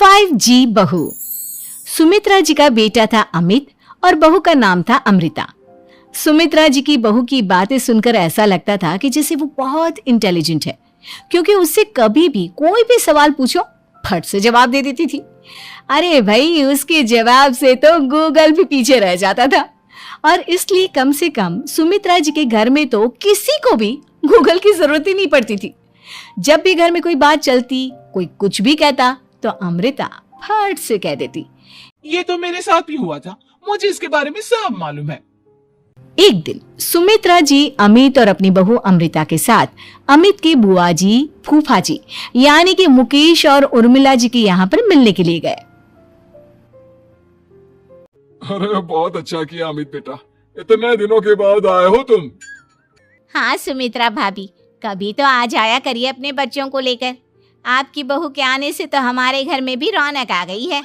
5G बहू। सुमित्रा जी का बेटा था अमित और बहू का नाम था अमृता। सुमित्रा जी की बहू की बातें सुनकर ऐसा लगता था कि जैसे वो बहुत इंटेलिजेंट है, क्योंकि उससे कभी भी कोई भी सवाल पूछो फट से जवाब दे देती थी। अरे भाई, उसके जवाब से तो गूगल भी पीछे रह जाता था। और इसलिए कम से कम सुमित्रा जी के घर में तो किसी को भी गूगल की जरूरत ही नहीं पड़ती थी। जब भी घर में कोई बात चलती, कोई कुछ भी कहता, तो अमृता फट से कह देती, ये तो मेरे साथ भी हुआ था, मुझे इसके बारे में सब मालूम है। एक दिन सुमित्रा जी अमित और अपनी बहू अमृता के साथ अमित के बुआ जी, फूफा जी यानी कि मुकेश और उर्मिला जी के यहाँ पर मिलने के लिए गए। अरे बहुत अच्छा किया अमित बेटा, इतने दिनों के बाद आए हो तुम। हाँ सुमित्रा भाभी, कभी तो आ जाया करिए अपने बच्चों को लेकर। आपकी बहू के आने से तो हमारे घर में भी रौनक आ गई है।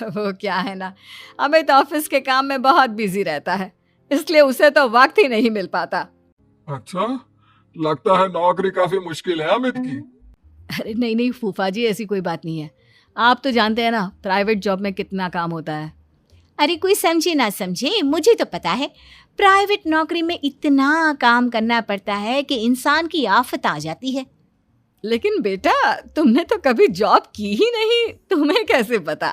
वो क्या है ना, अमित ऑफिस के काम में बहुत बिजी रहता है, इसलिए उसे तो वक्त ही नहीं मिल पाता। अच्छा, लगता है नौकरी काफी मुश्किल है अमित की। अरे नहीं नहीं फूफा जी, ऐसी कोई बात नहीं है। आप तो जानते हैं ना प्राइवेट जॉब में कितना काम होता है। अरे कोई समझे ना समझे, मुझे तो पता है प्राइवेट नौकरी में इतना काम करना पड़ता है कि इंसान की आफत आ जाती है। लेकिन बेटा, तुमने तो कभी जॉब की ही नहीं, तुम्हें कैसे पता?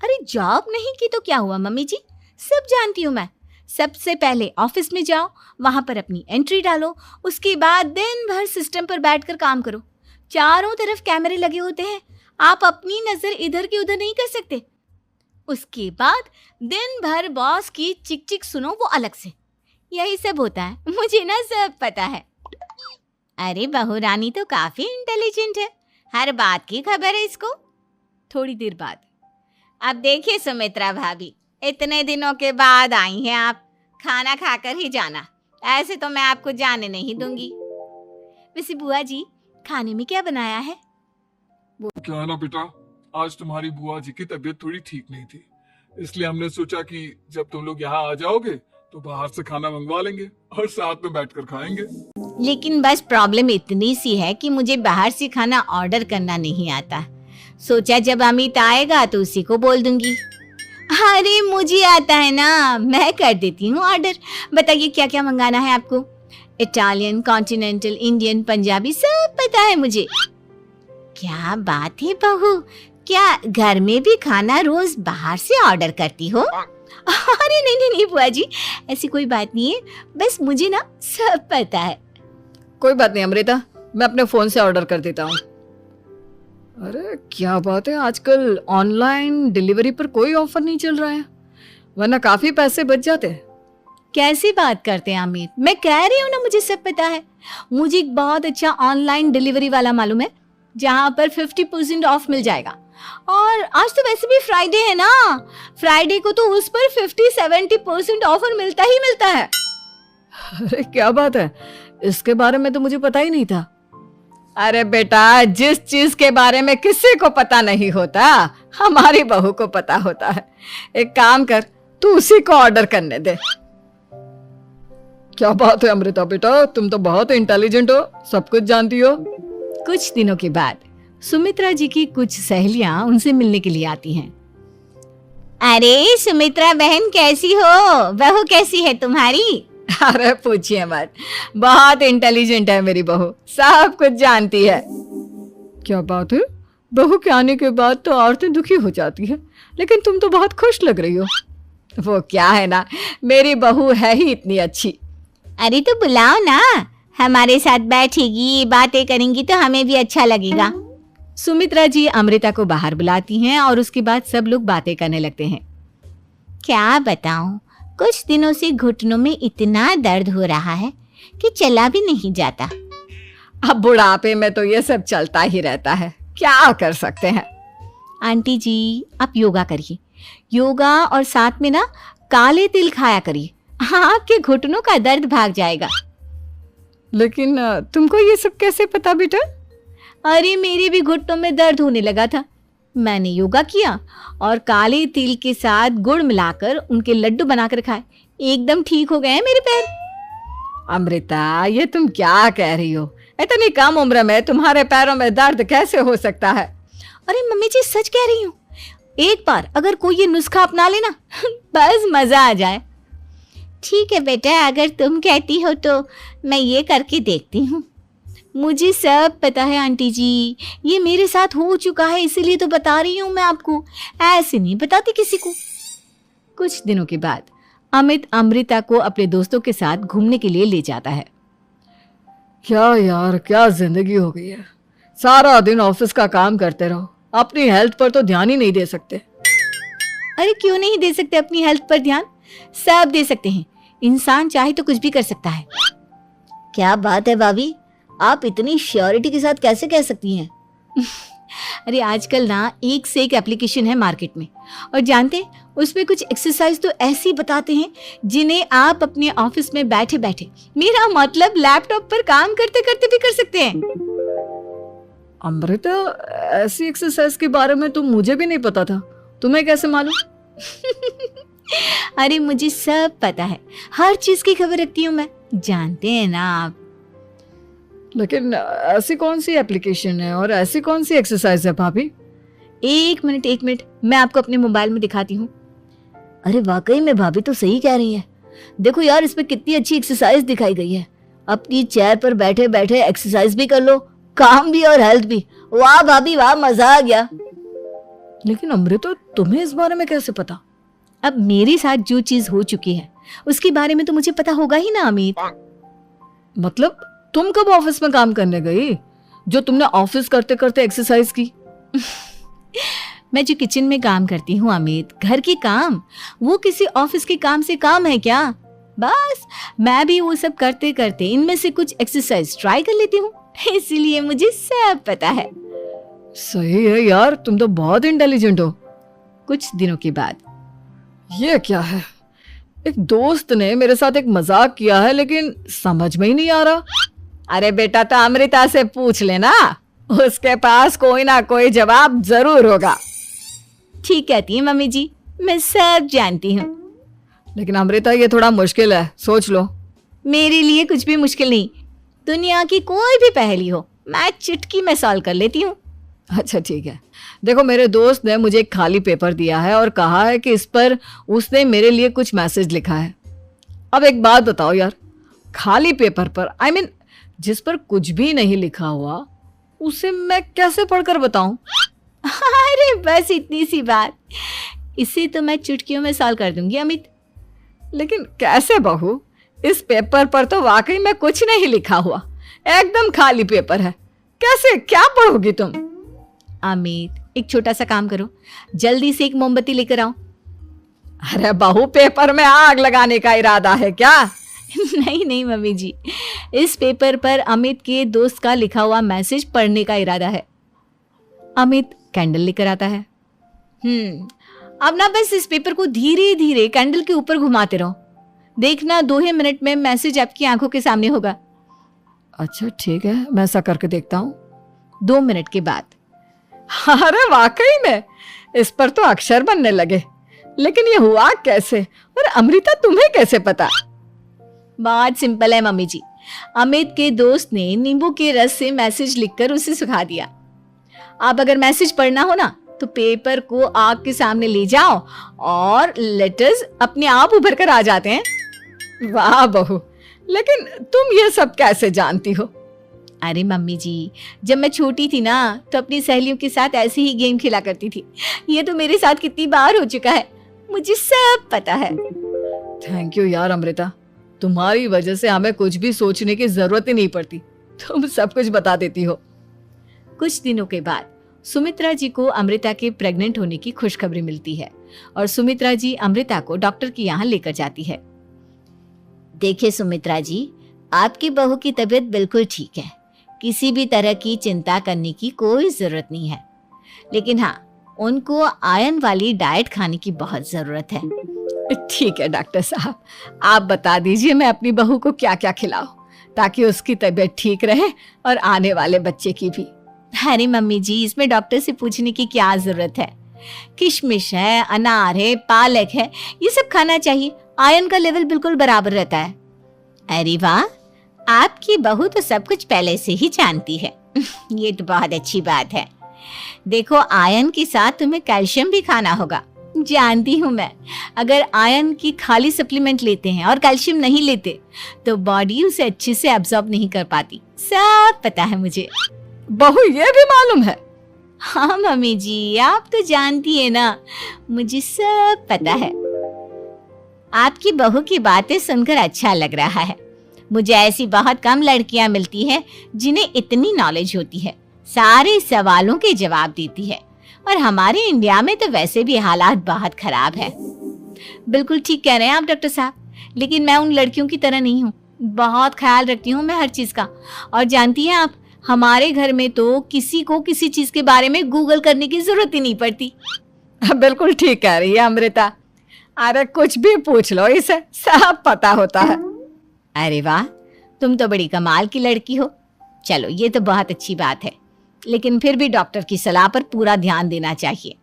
अरे जॉब नहीं की तो क्या हुआ मम्मी जी, सब जानती हूँ मैं। सबसे पहले ऑफिस में जाओ, वहां पर अपनी एंट्री डालो, उसके बाद दिन भर सिस्टम पर बैठकर काम करो। चारों तरफ कैमरे लगे होते हैं, आप अपनी नजर इधर की उधर नहीं कर सकते। उसके बाद दिन भर बॉस की चिक चिक सुनो, वो अलग से। यही सब होता है, मुझे ना सब पता है। अरे बहू रानी तो काफी इंटेलिजेंट है, हर बात की खबर है इसको। थोड़ी देर बाद, अब देखिए सुमित्रा भाभी, इतने दिनों के बाद आई हैं आप, खाना खाकर ही जाना, ऐसे तो मैं आपको जाने नहीं दूंगी। वैसे बुआ जी, खाने में क्या बनाया है? वो क्या है ना बेटा, आज तुम्हारी बुआ जी की तबीयत थोड़ी ठीक नहीं थी, इसलिए हमने सोचा कि जब तुम लोग यहाँ आ जाओगे तो बाहर से खाना मंगवा लेंगे और साथ में बैठकर खाएंगे। लेकिन बस प्रॉब्लम इतनी सी है कि मुझे बाहर से खाना ऑर्डर करना नहीं आता। सोचा जब अमित आएगा तो उसी को बोल दूंगी। अरे मुझे आता है ना, मैं कर देती हूँ ऑर्डर। बताइए क्या क्या मंगाना है आपको? इटालियन, कॉन्टिनेंटल, इंडियन, पंजाबी, सब पता है मुझे। क्या बात है बहू, क्या घर में भी खाना रोज बाहर से ऑर्डर करती हो? अरे नहीं नहीं नहीं बुआ जी, ऐसी कोई बात नहीं है, बस मुझे ना सब पता है। कोई बात नहीं अमृता, मैं अपने फोन से ऑर्डर कर देता हूँ। अरे क्या बात है, आजकल ऑनलाइन डिलीवरी पर कोई ऑफर नहीं चल रहा है, वरना काफी पैसे बच जाते हैं। कैसी बात करते हैं अमित, मैं कह रही हूँ ना मुझे सब पता है। मुझे एक बहुत अच्छा ऑनलाइन डिलीवरी वाला मालूम है, जहाँ पर 50% ऑफ मिल जाएगा। और आज तो वैसे भी फ्राइडे है ना, फ्राइडे को तो उस पर 50-70% ऑफर मिलता ही मिलता है। अरे क्या बात है, इसके बारे में तो मुझे पता ही नहीं था। अरे बेटा, जिस चीज के बारे में किसी को पता नहीं होता, हमारी बहू को पता होता है। एक काम कर, तू उसी को ऑर्डर करने दे। क्या बात है अमृता बेटा, तुम तो बहुत इंटेलिजेंट हो, सब कुछ जानती हो। कुछ दिनों के बाद सुमित्रा जी की कुछ सहेलियां उनसे मिलने के लिए आती हैं। अरे सुमित्रा बहन कैसी हो, बहू कैसी है तुम्हारी? अरे पूछिए मत, बहुत इंटेलिजेंट है मेरी बहू, सब कुछ जानती है। क्या बात है, बहू के आने के बाद तो औरतें दुखी हो जाती है, लेकिन तुम तो बहुत खुश लग रही हो। वो क्या है ना, मेरी बहू है ही इतनी अच्छी। अरे तो बुलाओ ना, हमारे साथ बैठेगी, बातें करेंगी तो हमें भी अच्छा लगेगा। सुमित्रा जी अमृता को बाहर बुलाती हैं और उसके बाद सब लोग बातें करने लगते हैं। क्या बताऊं, कुछ दिनों से घुटनों में इतना दर्द हो रहा है कि चला भी नहीं जाता। अब बुढ़ापे में तो ये सब चलता ही रहता है, क्या कर सकते हैं। आंटी जी, आप योगा करिए, योगा और साथ में ना काले तिल खाया करिए, आपके घुटनों का दर्द भाग जाएगा। लेकिन तुमको ये सब कैसे पता बेटा? अरे मेरे भी घुटनों में दर्द होने लगा था, मैंने योगा किया और काले तिल के साथ गुड़ मिलाकर उनके लड्डू बनाकर खाए, एकदम ठीक हो गए हैं मेरे पैर। अमृता, ये तुम क्या कह रही हो? इतनी कम उम्र में तुम्हारे पैरों में दर्द कैसे हो सकता है? अरे मम्मी जी सच कह रही हूँ, एक बार अगर कोई ये नुस्खा अपना लेना बस मजा आ जाए। ठीक है बेटा, अगर तुम कहती हो तो मैं ये करके देखती हूँ। मुझे सब पता है आंटी जी, ये मेरे साथ हो चुका है, इसीलिए तो बता रही हूँ मैं आपको, ऐसे नहीं बताती किसी को। कुछ दिनों के बाद अमित अमृता को अपने दोस्तों के साथ घूमने के लिए ले जाता है। क्या यार, क्या जिंदगी हो गई है। सारा दिन ऑफिस का काम करते रहो, अपनी हेल्थ पर तो ध्यान ही नहीं दे सकते। अरे क्यों नहीं दे सकते अपनी हेल्थ पर ध्यान, सब दे सकते हैं। इंसान चाहे तो कुछ भी कर सकता है। क्या बात है भाभी, आप इतनी श्योरिटी के साथ कैसे कह सकती हैं? अरे आजकल ना एक से एक एप्लीकेशन है मार्केट में, और जानते हैं उसमें कुछ एक्सरसाइज तो ऐसी बताते हैं जिन्हें आप अपने ऑफिस में बैठे बैठे, मेरा मतलब लैपटॉप पर काम करते करते भी कर सकते हैं। अमृता, ऐसी एक्सरसाइज के बारे में तो मुझे भी नहीं पता था, तुम्हें कैसे मालूम? अरे मुझे सब पता है, हर चीज की खबर रखती हूँ मैं, जानते हैं ना आप। लेकिन ऐसी कौन सी एप्लीकेशन है और ऐसी कौन सी एक्सरसाइज है भाभी? एक मिनट, मैं आपको अपने मोबाइल में दिखाती हूँ। अरे वाकई में भाभी तो सही कह रही हैं। देखो यार, इसमें कितनी अच्छी एक्सरसाइज दिखाई गई है। अपनी चेयर पर बैठे बैठे एक्सरसाइज भी कर लो, काम भी और हेल्थ भी। वाह भाभी वाह, मजा आ गया। लेकिन अमृता, तुम्हें इस बारे में कैसे पता? अब मेरे साथ जो चीज हो चुकी है उसके बारे में तो मुझे पता होगा ही ना अमित। मतलब तुम कब ऑफिस में काम करने गई जो तुमने ऑफिस करते करते एक्सरसाइज की? मैं जो किचन में काम करती हूँ अमित, घर के काम, वो किसी ऑफिस के काम से काम है क्या? बस मैं भी वो सब करते करते इनमें से कुछ एक्सरसाइज ट्राई कर लेती हूँ, इसीलिए मुझे सब पता है। सही है यार, तुम तो बहुत इंटेलिजेंट हो। कुछ दिनों के बाद, ये क्या है, एक दोस्त ने मेरे साथ एक मजाक किया है लेकिन समझ में ही नहीं आ रहा। अरे बेटा तो अमृता से पूछ लेना, उसके पास कोई ना कोई जवाब जरूर होगा। ठीक कहती है मम्मी जी, मैं सब जानती हूँ। लेकिन अमृता, ये थोड़ा मुश्किल है, सोच लो। मेरे लिए कुछ भी मुश्किल नहीं, दुनिया की कोई भी पहेली हो मैं चुटकी में सॉल्व कर लेती हूँ। अच्छा ठीक है, देखो मेरे दोस्त ने मुझे एक खाली पेपर दिया है और कहा है कि इस पर उसने मेरे लिए कुछ मैसेज लिखा है। अब एक बात बताओ यार, खाली पेपर पर, आई मीन जिस पर कुछ भी नहीं लिखा हुआ, उसे मैं कैसे पढ़कर बताऊं? अरे बस इतनी सी बात, इसे तो मैं चुटकियों में सॉल्व कर दूंगी अमित। लेकिन कैसे बहू, इस पेपर पर तो वाकई में कुछ नहीं लिखा हुआ, एकदम खाली पेपर है, कैसे, क्या पढ़ोगी तुम? अमित एक छोटा सा काम करो, जल्दी से एक मोमबत्ती लेकर आओ। अरे बहू, पेपर में आग लगाने का इरादा है क्या? नहीं मम्मी जी, इस पेपर पर अमित के दोस्त का लिखा हुआ मैसेज पढ़ने का इरादा है। अमित कैंडल लेकर आता है। अब ना बस इस पेपर को धीरे धीरे कैंडल के ऊपर घुमाते रहो, देखना 2 ही मिनट में मैसेज आपकी आंखों के सामने होगा। अच्छा ठीक है, मैं ऐसा करके देखता हूँ। 2 मिनट के बाद, अरे वाकई में इस पर तो अक्षर बनने लगे, लेकिन ये हुआ कैसे? और अमृता, तुम्हें कैसे पता? बहुत सिंपल है मम्मी जी, अमित के दोस्त ने नींबू के रस से मैसेज लिखकर उसे सुखा दिया। आप अगर मैसेज पढ़ना हो ना तो पेपर को आग के सामने ले जाओ और लेटर्स अपने आप उभर कर आ जाते हैं। वाह बहू, लेकिन तुम ये सब कैसे जानती हो? अरे मम्मी जी, जब मैं छोटी थी ना तो अपनी सहेलियों के साथ ऐसे ही गेम खेला करती थी। ये तो मेरे साथ कितनी बार हो चुका है, मुझे सब पता है। थैंक यू यार अमृता, तुम्हारी वजह से हमें कुछ भी सोचने की जरूरत ही नहीं पड़ती, तुम सब कुछ बता देती हो। कुछ दिनों के बाद सुमित्रा जी को अमृता के प्रेग्नेंट होने की खुशखबरी मिलती है और सुमित्रा जी अमृता को डॉक्टर के यहाँ लेकर जाती है। देखिए सुमित्रा जी, आपकी बहू की तबीयत बिल्कुल ठीक है, किसी भी तरह की चिंता करने की कोई जरूरत नहीं है। लेकिन हाँ, उनको आयरन वाली डाइट खाने की बहुत जरूरत है। ठीक है डॉक्टर साहब, आप बता दीजिए मैं अपनी बहू को क्या क्या खिलाऊं ताकि उसकी तबीयत ठीक रहे और आने वाले बच्चे की भी। अरे मम्मी जी, इसमें डॉक्टर से पूछने की क्या जरूरत है, किशमिश है, अनार है, पालक है, ये सब खाना चाहिए, आयरन का लेवल बिल्कुल बराबर रहता है। अरे वाह, आपकी बहू तो सब कुछ पहले से ही जानती है। ये तो बहुत अच्छी बात है। देखो आयरन के साथ तुम्हें कैल्शियम भी खाना होगा। जानती हूँ मैं, अगर आयरन की खाली सप्लीमेंट लेते हैं और कैल्शियम नहीं लेते तो बॉडी उसे अच्छे से एब्जॉर्ब नहीं कर पाती। सब पता है मुझे। बहू ये भी मालूम है? हाँ मम्मी जी, आप तो जानती है ना, मुझे सब पता है। आपकी बहू की बातें सुनकर अच्छा लग रहा है। मुझे ऐसी बहुत कम लड़कियां मिलती हैं जिन्हें इतनी नॉलेज होती है, सारे सवालों के जवाब देती है। और हमारे इंडिया में तो वैसे भी हालात बहुत खराब है। बिल्कुल ठीक कह रहे हैं आप डॉक्टर साहब, लेकिन मैं उन लड़कियों की तरह नहीं हूँ। बहुत ख्याल रखती हूँ मैं हर चीज का। और जानती हैं आप, हमारे घर में तो किसी को किसी चीज के बारे में गूगल करने की जरूरत ही नहीं पड़ती। बिल्कुल ठीक कह रही है अमृता। अरे कुछ भी पूछ लो, इसे सब पता होता है। अरे वाह, तुम तो बड़ी कमाल की लड़की हो। चलो ये तो बहुत अच्छी बात है, लेकिन फिर भी डॉक्टर की सलाह पर पूरा ध्यान देना चाहिए।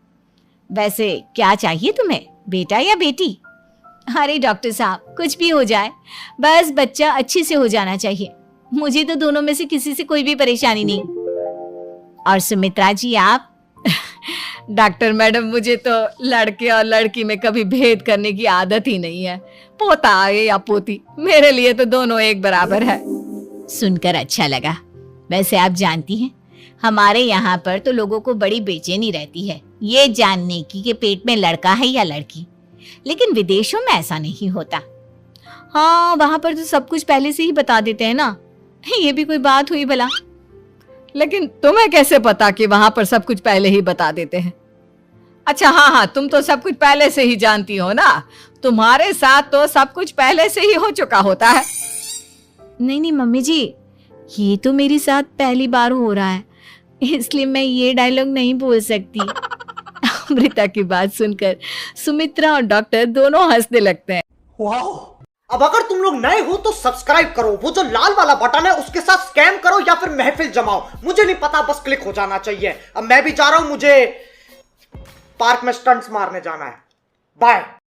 वैसे क्या चाहिए तुम्हें, बेटा या बेटी? अरे डॉक्टर साहब, कुछ भी हो जाए, बस बच्चा अच्छे से हो जाना चाहिए। मुझे तो दोनों में से किसी से कोई भी परेशानी नहीं। और सुमित्रा जी आप? डॉक्टर मैडम, मुझे तो लड़के और लड़की में कभी भेद करने की आदत ही नहीं है। पोता आए या पोती, मेरे लिए तो दोनों एक बराबर है। सुनकर अच्छा लगा। वैसे आप जानती हैं, हमारे यहाँ पर तो लोगों को बड़ी बेचैनी रहती है ये जानने की कि पेट में लड़का है या लड़की, लेकिन विदेशों में ऐसा नहीं होता। हाँ, वहां पर तो सब कुछ पहले से ही बता देते हैं ना। ये भी कोई बात हुई भला? लेकिन तुम्हें कैसे पता कि वहां पर सब कुछ पहले ही बता देते हैं? अच्छा हाँ, तुम तो सब कुछ पहले से ही जानती हो ना। तुम्हारे साथ तो सब कुछ पहले से ही हो चुका होता है। नहीं मम्मी जी, ये तो मेरे साथ पहली बार हो रहा है, इसलिए मैं ये डायलॉग नहीं बोल सकती। अमृता की बात सुनकर सुमित्रा और डॉक्टर दोनों हंसने लगते हैं। वाओ! अब अगर तुम लोग नए हो तो सब्सक्राइब करो, वो जो लाल वाला बटन है उसके साथ स्कैम करो या फिर महफिल जमाओ, मुझे नहीं पता, बस क्लिक हो जाना चाहिए। अब मैं भी जा रहा हूं, मुझे पार्क में स्टंट्स मारने जाना है। बाय।